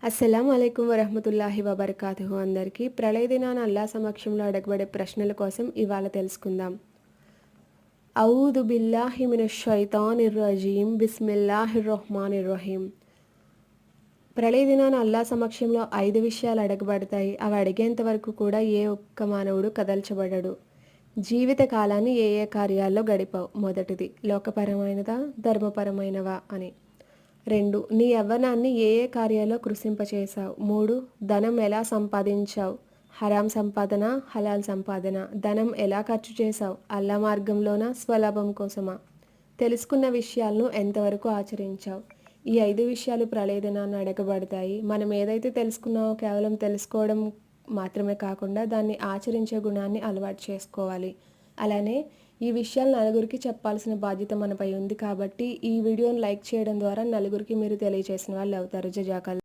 అస్సలం అయికం వరహమతుల్లాహి వబర్కాతుహు. అందరికీ ప్రళయ దినాన అల్లా సమక్షంలో అడగబడే ప్రశ్నల కోసం ఇవాళ తెలుసుకుందాం. ఔదు బిల్లాహి మినష్ షైతానిర్ రజీం బిస్మిల్లాహిర్ రహ్మానిర్ రహీం. ప్రళయ దినాన అల్లా సమక్షంలో 5 విషయాలు అడగబడతాయి. అవి అడిగేంత వరకు కూడా ఏ ఒక్క మానవుడు కదల్చబడడు. జీవిత కాలాన్ని ఏ ఏ కార్యాల్లో గడిపావు? మొదటిది, లోకపరమైనదా ధర్మపరమైనవా అని. 2, నీ యవ్వనాన్ని ఏ ఏ కార్యాల్లో కృషింపచేశావు? 3, ధనం ఎలా సంపాదించావు? హరాం సంపాదన, హలాల్ సంపాదన. ధనం ఎలా ఖర్చు చేశావు? అల్లా మార్గంలోనా, స్వలాభం కోసమా? తెలుసుకున్న విషయాలను ఎంతవరకు ఆచరించావు? ఈ 5 విషయాలు ప్రళయ దినాన అడగబడతాయి. మనం ఏదైతే తెలుసుకున్నామో కేవలం తెలుసుకోవడం మాత్రమే కాకుండా దాన్ని ఆచరించే గుణాన్ని అలవాటు చేసుకోవాలి. అలానే ఈ విషయాలు నలుగురికి చెప్పాల్సిన బాధ్యత మనపై ఉంది కాబట్టి ఈ వీడియోని లైక్ చేయడం ద్వారా నలుగురికి మీరు తెలియజేసిన వాళ్ళు అవుతారు. జజాకల్లా.